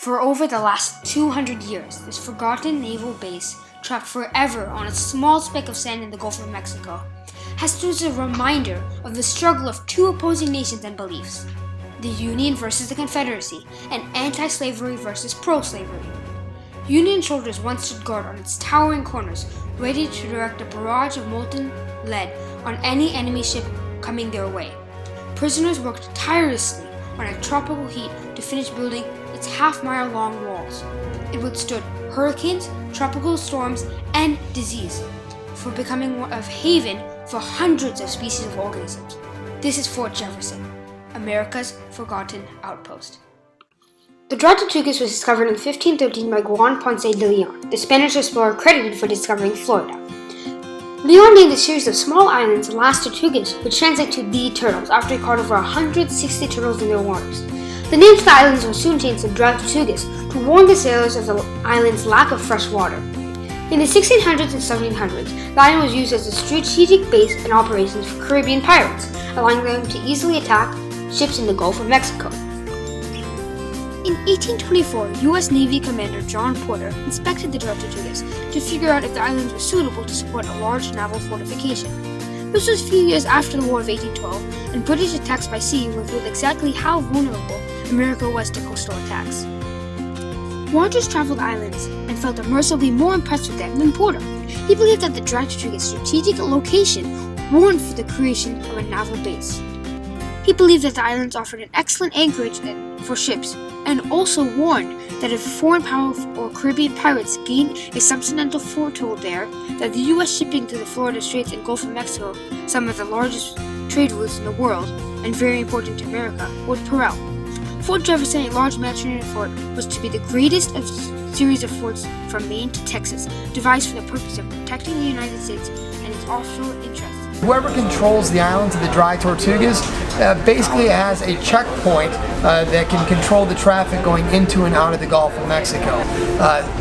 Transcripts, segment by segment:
For over the last 200 years, this forgotten naval base, trapped forever on a small speck of sand in the Gulf of Mexico, has stood as a reminder of the struggle of two opposing nations and beliefs: the Union versus the Confederacy, and anti-slavery versus pro-slavery. Union soldiers once stood guard on its towering corners, ready to direct a barrage of molten lead on any enemy ship coming their way. Prisoners worked tirelessly on a tropical heat to finish building its half-mile-long walls. It withstood hurricanes, tropical storms, and disease, for becoming a haven for hundreds of species of organisms. This is Fort Jefferson, America's forgotten outpost. The Dry Tortugas was discovered in 1513 by Juan Ponce de Leon, the Spanish explorer credited for discovering Florida. Leon named a series of small islands Las Tortugas, which translate to the turtles, after he caught over 160 turtles in their waters. The names of the islands were soon changed to Dry Tortugas to warn the sailors of the island's lack of fresh water. In the 1600s and 1700s, the island was used as a strategic base in operations for Caribbean pirates, allowing them to easily attack ships in the Gulf of Mexico. In 1824, U.S. Navy Commander John Porter inspected the Dry Tortugas to figure out if the islands were suitable to support a large naval fortification. This was a few years after the War of 1812, and British attacks by sea revealed exactly how vulnerable America was to coastal attacks. Rogers traveled islands and felt immeasurably more impressed with them than Porter. He believed that the Dry Tortugas' strategic location warranted for the creation of a naval base. He believed that the islands offered an excellent anchorage for ships, and also warned that if foreign power or Caribbean pirates gained a substantial foothold there, that the U.S. shipping to the Florida Straits and Gulf of Mexico, some of the largest trade routes in the world and very important to America, would peril. Fort Jefferson, a large Mediterranean fort, was to be the greatest of a series of forts from Maine to Texas, devised for the purpose of protecting the United States and its offshore interests. Whoever controls the islands of the Dry Tortugas basically has a checkpoint that can control the traffic going into and out of the Gulf of Mexico.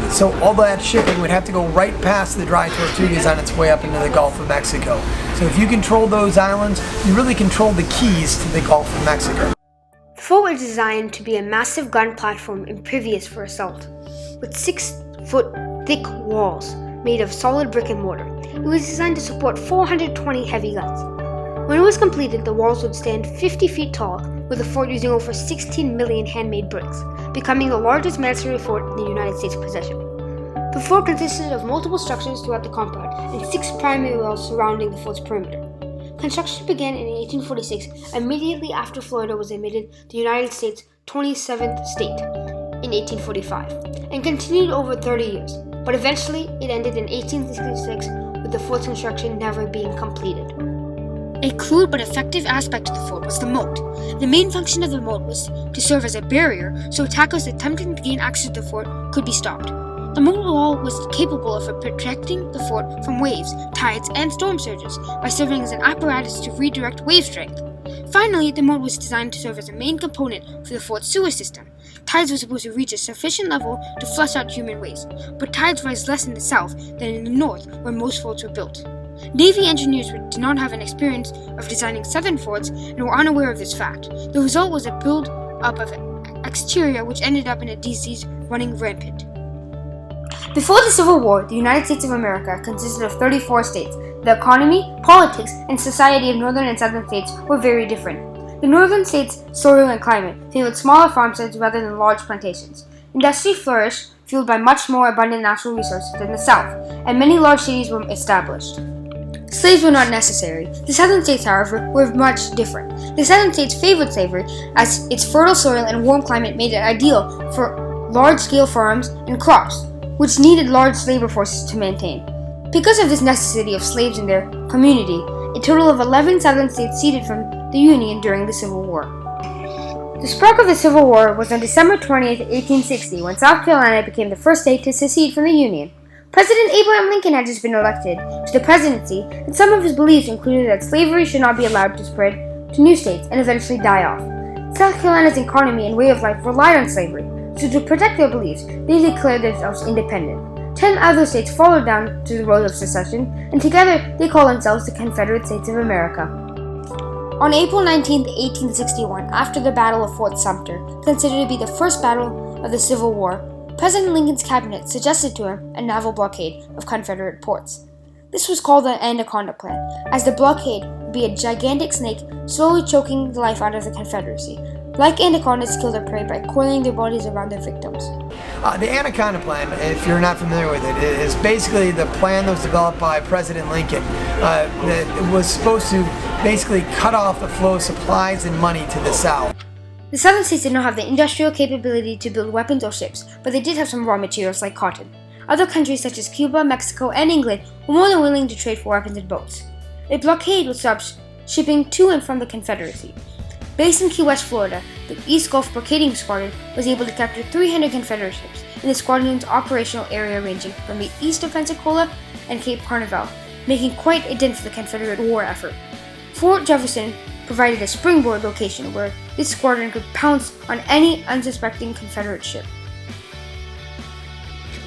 So all that shipping would have to go right past the Dry Tortugas on its way up into the Gulf of Mexico. So if you control those islands, you really control the keys to the Gulf of Mexico. The fort was designed to be a massive gun platform impervious for assault, with 6-foot thick walls made of solid brick and mortar. It was designed to support 420 heavy guns. When it was completed, the walls would stand 50 feet tall, with the fort using over 16 million handmade bricks, becoming the largest military fort in the United States possession. The fort consisted of multiple structures throughout the compound and 6 primary walls surrounding the fort's perimeter. Construction began in 1846, immediately after Florida was admitted the United States' 27th state in 1845, and continued over 30 years, but eventually it ended in 1866, with the fort's construction never being completed. A crude but effective aspect of the fort was the moat. The main function of the moat was to serve as a barrier so attackers attempting to gain access to the fort could be stopped. The moat wall was capable of protecting the fort from waves, tides, and storm surges by serving as an apparatus to redirect wave strength. Finally, the moat was designed to serve as a main component for the fort's sewer system. Tides were supposed to reach a sufficient level to flush out human waste, but tides rise less in the south than in the north, where most forts were built. Navy engineers did not have an experience of designing southern forts and were unaware of this fact. The result was a build-up of exterior which ended up in a disease running rampant. Before the Civil War, the United States of America consisted of 34 states. The economy, politics, and society of northern and southern states were very different. The northern states' soil and climate favored smaller farmsteads rather than large plantations. Industry flourished, fueled by much more abundant natural resources than the south, and many large cities were established. Slaves were not necessary. The southern states, however, were much different. The southern states favored slavery as its fertile soil and warm climate made it ideal for large-scale farms and crops, which needed large labor forces to maintain. Because of this necessity of slaves in their community, a total of 11 southern states seceded from the Union during the Civil War. The spark of the Civil War was on December 20, 1860, when South Carolina became the first state to secede from the Union. President Abraham Lincoln had just been elected to the presidency, and some of his beliefs included that slavery should not be allowed to spread to new states and eventually die off. South Carolina's economy and way of life relied on slavery, so to protect their beliefs, they declared themselves independent. 10 other states followed down to the road of secession, and together they call themselves the Confederate States of America. On April 19, 1861, after the Battle of Fort Sumter, considered to be the first battle of the Civil War, President Lincoln's cabinet suggested to him a naval blockade of Confederate ports. This was called the Anaconda Plan, as the blockade would be a gigantic snake slowly choking the life out of the Confederacy. Like anacondas kill their prey by coiling their bodies around their victims. The Anaconda Plan, if you're not familiar with it, is basically the plan that was developed by President Lincoln that was supposed to basically cut off the flow of supplies and money to the South. The Southern states did not have the industrial capability to build weapons or ships, but they did have some raw materials like cotton. Other countries such as Cuba, Mexico, and England were more than willing to trade for weapons and boats. A blockade would stop shipping to and from the Confederacy. Based in Key West, Florida, the East Gulf Blockading Squadron was able to capture 300 Confederate ships in the squadron's operational area ranging from the east of Pensacola and Cape Carnival, making quite a dent for the Confederate war effort. Fort Jefferson provided a springboard location where this squadron could pounce on any unsuspecting Confederate ship.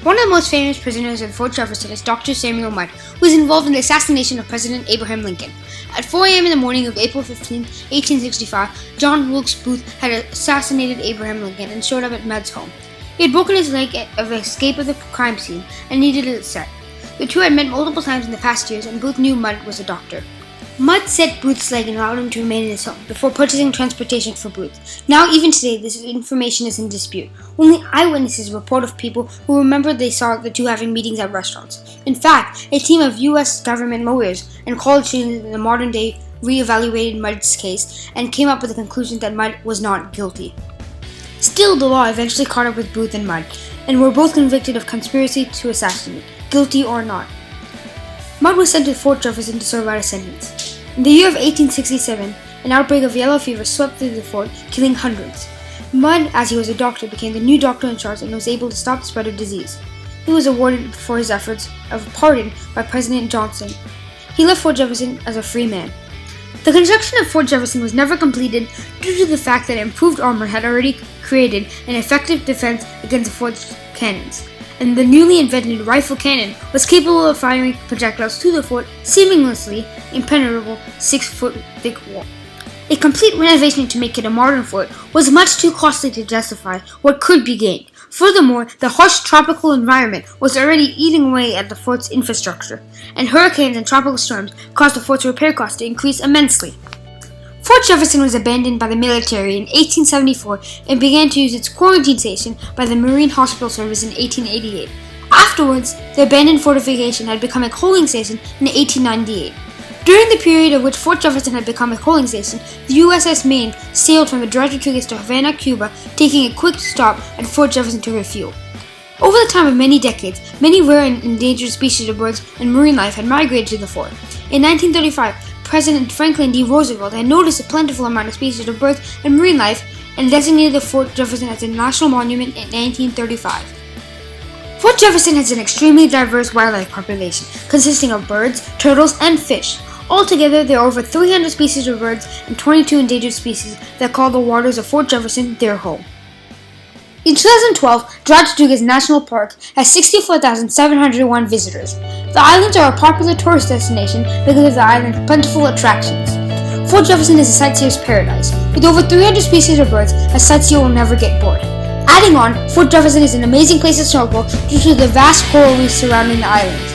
One of the most famous prisoners in Fort Jefferson is Dr. Samuel Mudd, who was involved in the assassination of President Abraham Lincoln. At 4 a.m. in the morning of April 15, 1865, John Wilkes Booth had assassinated Abraham Lincoln and showed up at Mudd's home. He had broken his leg of escape of the crime scene and needed it set. The two had met multiple times in the past years, and Booth knew Mudd was a doctor. Mudd set Booth's leg and allowed him to remain in his home before purchasing transportation for Booth. Now, even today, this information is in dispute. Only eyewitnesses report of people who remember they saw the two having meetings at restaurants. In fact, a team of U.S. government lawyers and college students in the modern day re-evaluated Mudd's case and came up with the conclusion that Mudd was not guilty. Still, the law eventually caught up with Booth and Mudd, and were both convicted of conspiracy to assassinate, guilty or not. Mudd was sent to Fort Jefferson to serve out a sentence. In the year of 1867, an outbreak of yellow fever swept through the fort, killing hundreds. Mudd, as he was a doctor, became the new doctor in charge and was able to stop the spread of disease. He was awarded for his efforts of pardon by President Johnson. He left Fort Jefferson as a free man. The construction of Fort Jefferson was never completed due to the fact that improved armor had already created an effective defense against the fort's cannons, and the newly invented rifle cannon was capable of firing projectiles to the fort seamlessly impenetrable 6-foot thick wall. A complete renovation to make it a modern fort was much too costly to justify what could be gained. Furthermore, the harsh tropical environment was already eating away at the fort's infrastructure, and hurricanes and tropical storms caused the fort's repair costs to increase immensely. Fort Jefferson was abandoned by the military in 1874 and began to use its quarantine station by the Marine Hospital Service in 1888. Afterwards, the abandoned fortification had become a coaling station in 1898. During the period of which Fort Jefferson had become a coaling station, the USS Maine sailed from the Dry Tortugas to Havana, Cuba, taking a quick stop at Fort Jefferson to refuel. Over the time of many decades, many rare and endangered species of birds and marine life had migrated to the fort. In 1935, President Franklin D. Roosevelt had noticed a plentiful amount of species of birds and marine life and designated the Fort Jefferson as a national monument in 1935. Fort Jefferson has an extremely diverse wildlife population, consisting of birds, turtles, and fish. Altogether, there are over 300 species of birds and 22 endangered species that call the waters of Fort Jefferson their home. In 2012, Dry Tortugas National Park has 64,701 visitors. The islands are a popular tourist destination because of the island's plentiful attractions. Fort Jefferson is a sightseer's paradise. With over 300 species of birds, a sightseer will never get bored. Adding on, Fort Jefferson is an amazing place to snorkel due to the vast coral reefs surrounding the islands.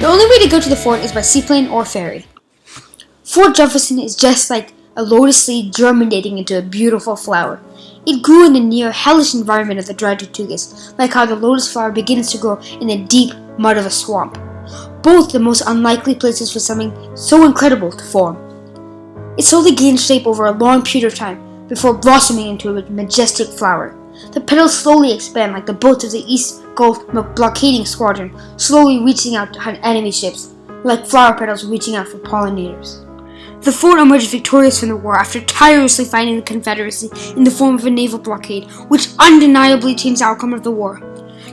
The only way to go to the fort is by seaplane or ferry. Fort Jefferson is just like a lotus seed germinating into a beautiful flower. It grew in the near hellish environment of the Dry Tortugas, like how the lotus flower begins to grow in the deep mud of a swamp. Both the most unlikely places for something so incredible to form. It slowly gains shape over a long period of time before blossoming into a majestic flower. The petals slowly expand like the boats of the East Gulf Blockading Squadron, slowly reaching out to hunt enemy ships, like flower petals reaching out for pollinators. The fort emerged victorious from the war after tirelessly fighting the Confederacy in the form of a naval blockade, which undeniably changed the outcome of the war.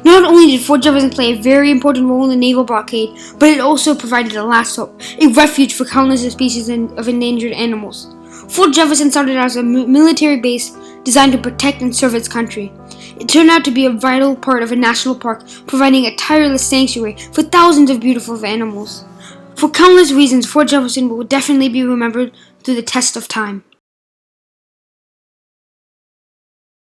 Not only did Fort Jefferson play a very important role in the naval blockade, but it also provided a last hope, a refuge for countless species of endangered animals. Fort Jefferson started as a military base designed to protect and serve its country. It turned out to be a vital part of a national park, providing a tireless sanctuary for thousands of beautiful animals. For countless reasons, Fort Jefferson will definitely be remembered through the test of time.